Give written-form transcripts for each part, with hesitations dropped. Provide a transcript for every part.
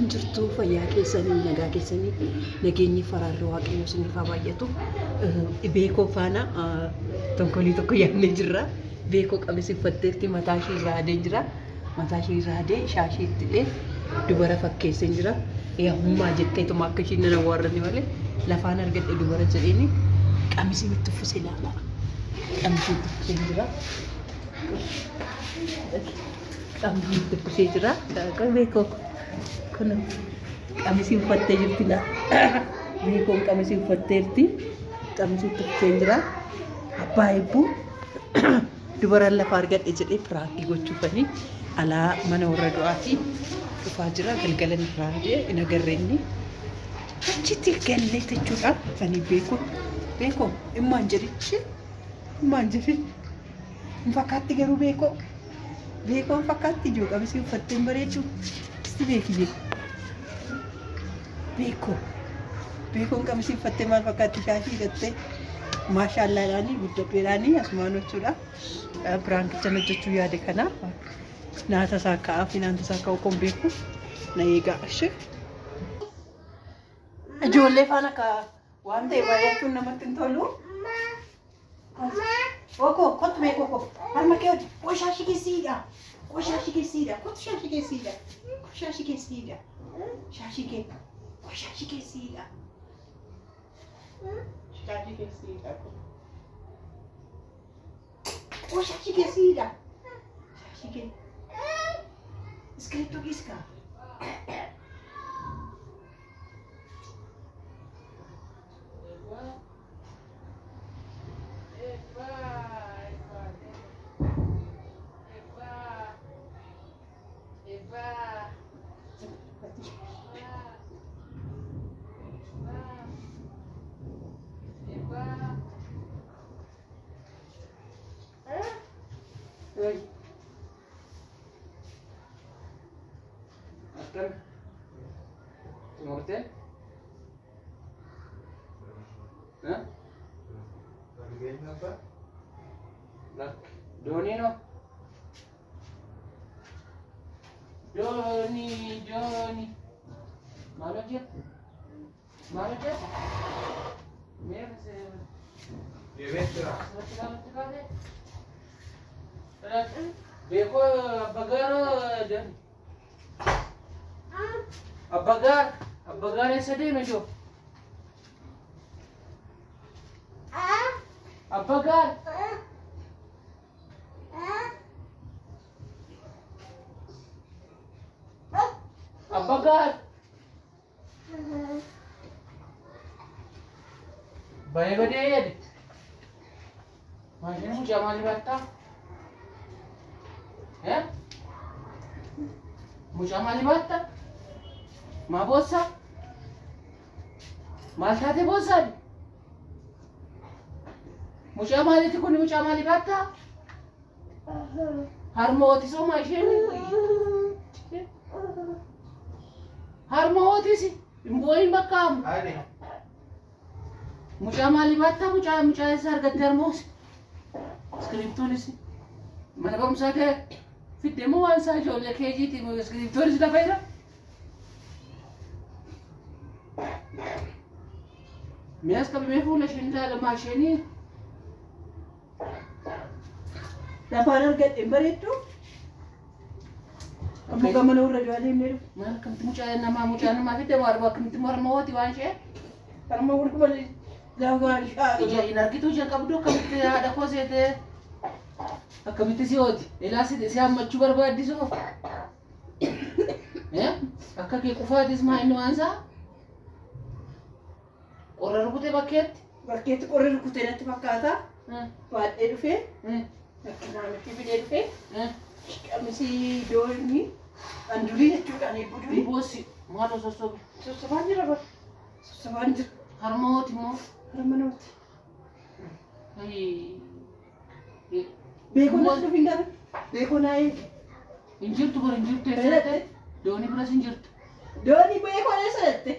Akkam jirtu fayyaa keessanii nagaa keessanii nageenyi faraarri waaqayyoo isiniif haa baay'atu. Beekoo faana tonkolii tokko yaadnee jirra. Beekoo qamisi uffatteetti mataa ishee irraa hadee jira. Mataa ishee irraa hadee shaashii itti dhee dubara fakkeessee jira. Hummaa jetteetuma akka ishiin nama warrate malee lafaan argadhe dubara jedheeni qamisi itti uffisee ilaala. Qamisi itti uffisee jira. Qamisi itti uffisee jira. Beekoo kun qamisi uffattee jirti la. Beekoon qamisi uffatteerti. Qamisi itti uffisee jira. Abbaa eebbuu dubaraan lafa argadhe jedhee piraakii gochuufanii alaa mana warra du'aatii dhufaa jira. Galgalan irraa hadee hin agarreenni. Achitti gallee jechuudha. Ani beekoo immaan jedhichi immaan jedhi hin fakkaatti garuu beekoon fakkaatti ijoo qamisi uffattee hin bareechu. Isti beekiyye beekoon qamisi uffattee maal fakkaatti shaashii hidhattee maashaallah ilaanii guddadheedhaanii asumaan jechuudha. Piraankicha hojjechuu yaade kana naata isaa ka'aa fi naanta isaa ka'uu kan beeku na eegaa ishee. Ijoollee faana waan ta'e baay'achuun namatti hin tolu. Kottu beekoo harma kee hojii shaashii keessiidha. Shaashii keessiidha. Kottu shaashii keessiidha. Shaashii keessiidha. Shaashii keessiidha. Shaashii keessiidha. Shaashii keessiidha. Shaashii keessiidha. Shaashii keessiidha. Iskiriiptoo keessa kaa. Akan Morten? Hah? Bagian apa? Donino? Doni. Mana dia? Merah sih. Dia betul. Beko bagar dan Abagar yang sedih mejo. Abagar. Baik. Macam ni jangan dibata. Ya? Jangan dibata. Ma bossa? Maltate bossa? Mucha mali tikuni mucha mali batta? Harmoti so ma sheni. Harmoti si mboi makam. Ade. Mucha mali batta mucha sarga termos. Scriptoris. Mana bamsa ke fitemo ansa jolle keji ti mo scriptoris da faida. Mias kami mefula shinda la masheni. Lafaan argadhe bareeddu. Ammoo gamana warra du'aatii hin jiru. Maal kamti mucaa nama fidde warra kamti mormooti waan ishee. Harma warra malee lafaan shaa. Ija hin argitu ija qabdu akkamitti haadha koo seete akkamitti si hooti. Ilaa si hammachuu barbaaddisu. Akka kee qufaatis maa inni waan isaa. Qorra rukutee bakkeetti qorra rukutee natti fakkaata. Baadhee dhufee. Akkanatti fidee dhufee. Qamisi doonii andurii jechuudhaan eebbuu durii. Boossi maal sossobe? Sosobaan jira bara. Sosobaan jira. Harmooti immoo. Harmanooti. Beekoo natti dhufi hin galu. Beekoo naa eegi. Hin jirtu bara hin jirtu eessatti. Doonii biras hin jirtu. Doonii beekoo eessatti.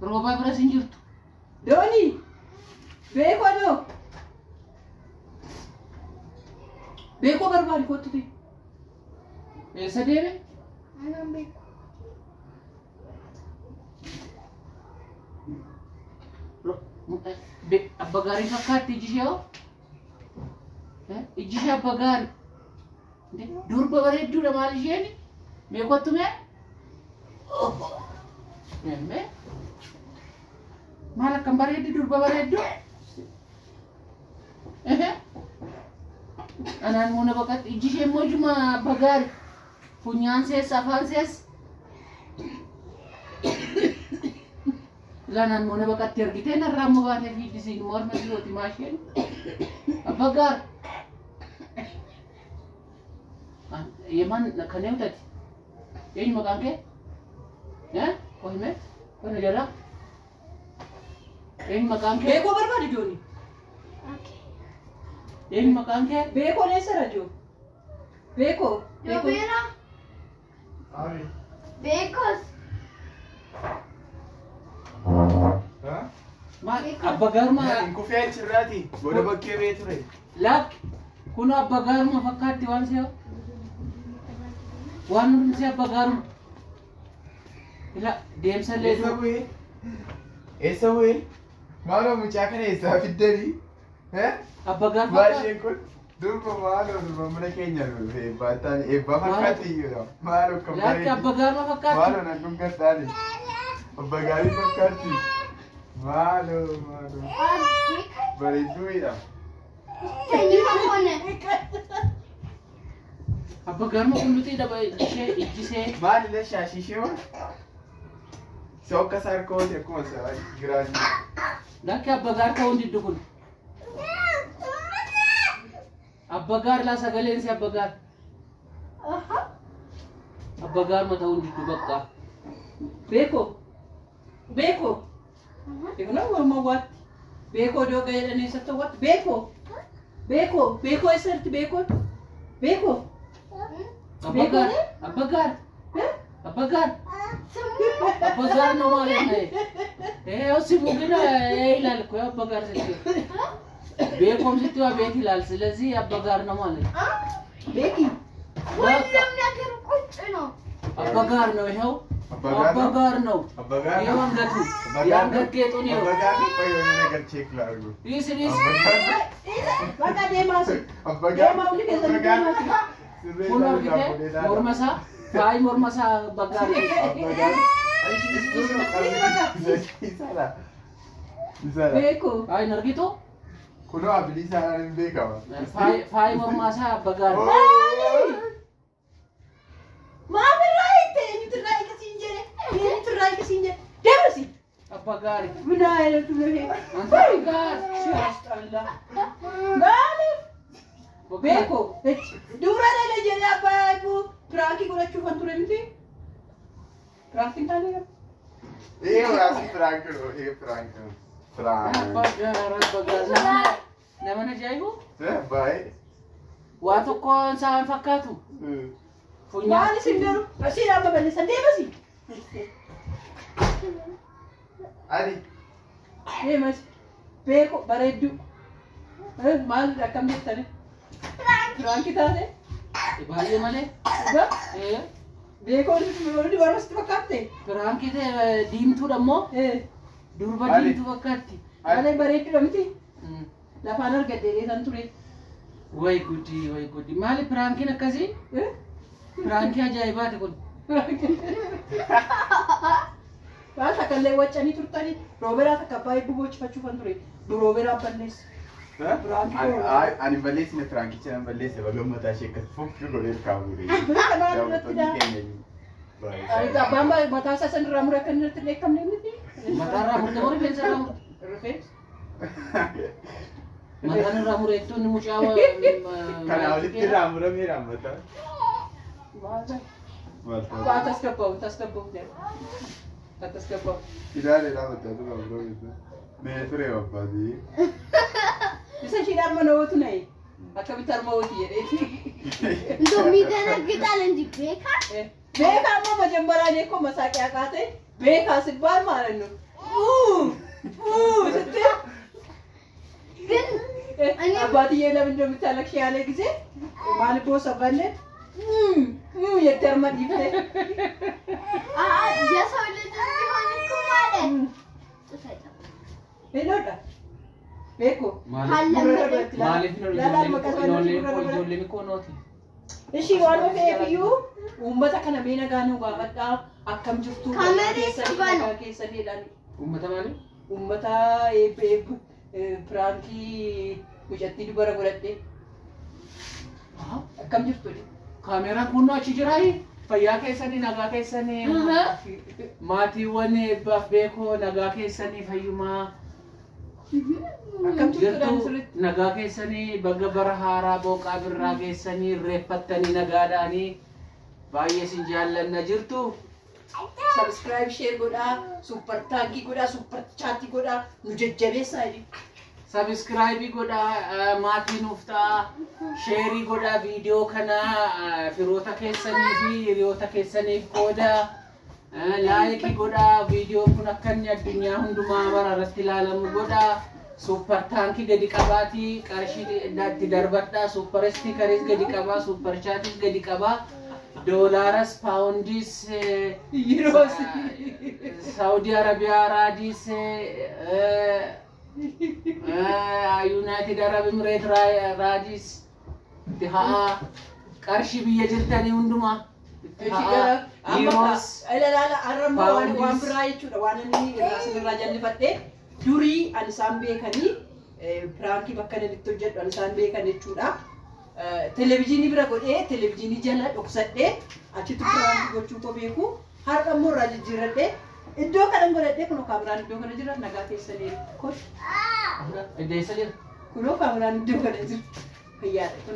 Roobaa biras hin jirtu. Doonii beekoo noo. Beekoo barbaadi kottu fi. Eessa deeme? Anaan beeku. Abba gaarii fakkaatti ijji ishee hoo? Ijji ishee abba gaarii. Durba bareedduudha maal isheen? Mee kottu mee? Mee? Maal akkam bareeddi durba bareeddu? Anaan muna baqatti ijji ishee immoo ijuma abba gaarii. Funyaan seessa afaan seessa. Lanaan muna baqatti ergitee narraa immoo baatee fiiddisiin morma dhiyooti maasheen. Abba gaarii. Yeman kan eewtati. Eenyu maqaan kee? Kohime? Kana jala? Eenyu maqaan kee? Beekoo barbaadi Jooni. Eenyu maqaan kee? Beekoo eessara Joo? Beekoo. Beera. Beekos. Abba gaaruma. Kufee achirraati. Booda bakkee bee ture. Lakki. Kun abba gaaruma fakkaatti waan se'u. Waan hundumti abba gaaruma. Ila deemsa illee Eessa bu'ee? Eessa bu'ee? Maaloo mucaa kana eessaa fiddanii? abba gaar Maal fakkaatti. isheen kun? Durba maaloo durba mana keenya eebbaataan eebbaa fakkaatti iyyuu maaloo kan Lakki abba gaaruma fakkaatti. Maaloo nan dhungadhaani. Abba gaarii fakkaatti. Maaloo. Bareedduudha. Abba gaaruma qulluxii dhaba ishee ijjisee. Maalillee shaashishee waan? Isa akka saarkooti akkuma isaa giraajii. Lakki abba gaar ta'uun diddu kun. Abba gaar laa sagaleen si abba gaar. Abba gaar ma ta'uun diddu bakka. Beekoo. Beekoo. Eegna morma waatti. Beekoo doo gaheedhanii isa ta'uwaatti. Beekoo. Beekoo. Beekoo eessatti beekoo? Beekoo. Abba gaar. Abba gaar. Abba gaar. Abba gaar no maal ta'e. Osi mugina ilaal ko abba gaar sitti. Beekom sitti waa beek ilaal ስለዚህ abba gaar no maal. Beeki. ሁሉም ነገር ቁጭ ነው። abba gaar no ይኸው abba gaar ነው የወንገቱ የአንገት ጌጡ ነው። Abba gaarii qoyoo ነገር ቼክ ላድርጉ። ይስ በቃ ዴማስ Abba ዴማ ሁሉ ከዘን ዴማስ ሁሉ አርግቴ ሞርመሳ ፋይ ሞርመሳ abba gaar ቤኮ አይ ነርጊቶ Kunoo abilii isaanii hin beekama. ፋይ ሞርማሳ abba gaar ማብራይቴ እንትራይ ከሲንጀረ እንትራይ ከሲንጀረ ደምሲ abba gaar ምን አይነቱ ነው ይሄ? abba gaar ሲያስጠላ ማለት ቤኮ ዱራ ለጀለ አባይቡ ፕራንኪ ጎለቹ ፈንቱረ እንት ፕራንኪ ታለ Ee waraasi Firaank Firaank. abba gaar nama ajaa'ibu Baay'ee. waa tokko isaan fakkaatu funyaan ማን ሲንደሩ ሲራ በበለሰ ደምሲ Adi. ደምሲ ቤኮ በረዱ ማል አከም ጀተነ ፕራንኪ ታለ baay'ee malee ቤኮ ወዲ ወረስት ፈካቴ Firaanki diimtuudha immoo durba Maali? diimtuu fakkaatti. አለ በረዱ ለምቲ ለፋን አርገደ ደሰን ቱሬ Way gudi. Maali firaankiin akkasii? Firaankii ajaa'ibaati kun. Baasa kallee waccanii turtanii rooberaa takka baay'ee bugochifachuufan ture. Rooberaa ballees. Ani balleessine Firaankicha nan balleesse baga mataa ishee akkas fuffi godhee kaa'uure. Abbaan mataa isaa san irraa muree akka inni irratti leekamne miti. Mataarraa murte moo rifeensa irraa murte? Rifeensa. Mataan irraa mureettuun mucaa Kana walitti irraa murameera mataa. Waa tasgabbaa'u. Tasgabbaa'u. Ilaalee mataa irraa murameera. Nee ture abbaatii. Isa shiidhaan mana hootu na'e. Akkamitti harma hooti jedheeti. እንደሚደነግጣል እንጂ ቤካ Beekaa ammoo majammaraan eekoo masaaqiyaa kaatee beekaa sibbaan ማለት ነው. ስትይ ግን አባትዬ ለምን እንደምታለቅሽ ያለ ጊዜ ማልቦ ሰበነ የተርመድ ይፈ የሰው ልጅ ቢሆን እኮ ማለት ሄሎዳ Beeko. Maaliif ijoolleen konooti? Ishii waan dhufeef iyyuu uummata kana beena gaanuu gaafadhaa akkam jirtu nagaa keessaniidhaan. Uummata maali? Uummata eebbu piraankii mucattii dubara godhadhee. Akkam jirtu? Kaameraan kun achi jiraayi? Fayyaa keessanii nagaa keessanii maatiiwwan eebbaaf beekoo nagaa keessanii fayyumaa. Akkam jirtu nagaa keessanii baga bara haaraa booqaa birraa keessanii irreeffattanii nagaadhaanii baay'ee sin jaallanna jirtu. Subscribe share godhaa, super thank godhaa, super chat godhaa, nu jajjabeessaa jedhi. Subscribe godhaa, maatii nuuf ta'a, share godhaa viidiyoo kana firoota keessanii fi hiriyoota keessaniif qoodaa. Like godhaa, viidiyoo kun akka inni addunyaa hundumaa bara irratti ilaalamu godhaa. Super thank gadi qabaatii, qarshii itti darbadhaa, super stickers gadi qabaa, super chatis gadi qabaa. Dollars, pounds, Euros, Saudi Arabia, Radis, United Arab Emirates, Radis, Tihaa, qarshii biyya jirtanii hundumaa. Euros. Arramba waan biraa jechuudha waan inni irraa jallifadhee durii an isaan beekanii piraankii bakka inni itti hojjedhu an isaan beekan jechuudha. Televiziyoonii bira godhee televiziyoonii jala dhoksadhee achitti piraankii gochuu koo beeku har'a immoo irraa jijjiirradhee iddoo kanan godhadhee kunoo kaameraan iddoo kana jira nagaa keessanii kosh. Eessa jira? Kunoo kaameraan iddoo kana jira.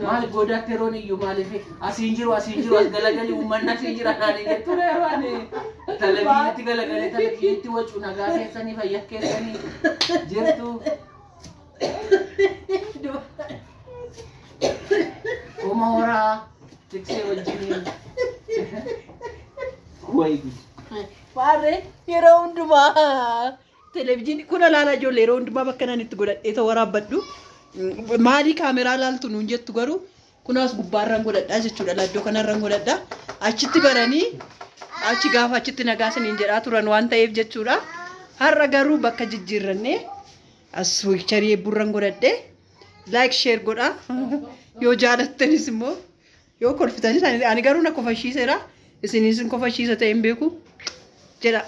Maal godhatte yeroon iyyuu maaliif asiin jiru as galagali uummanni asiin jira naanii jettu waan televiziyoonitti galagalee televiziyoonitti wacuu nagaa keessanii fayyaa keessanii jirtu. Kuma horaa tiksee wajjiniin. Waarree yeroo hundumaa televiziyoonii kuna ilaalaa ijoollee yeroo hundumaa bakka naan itti godhadhee waraabbadhu. Maali kaameraa laaltu nuun jettu garuu kunaas gubbaarraan godhadhaa jechuudha. Iddoo kanarraan godhadhaa. Achitti baranii achi gaafa achitti nagaa saniin jedhaa turan waan ta'eef jechuudha. Har'a garuu bakka jijjiirrannee as wiilcharii eebburraan godhadhee like share godhaa. Yoo jaalattanis immoo yoo kolfitanis ani garuu na kofashiiseera. Isinis kofashiisa ta'e hin beeku jedha.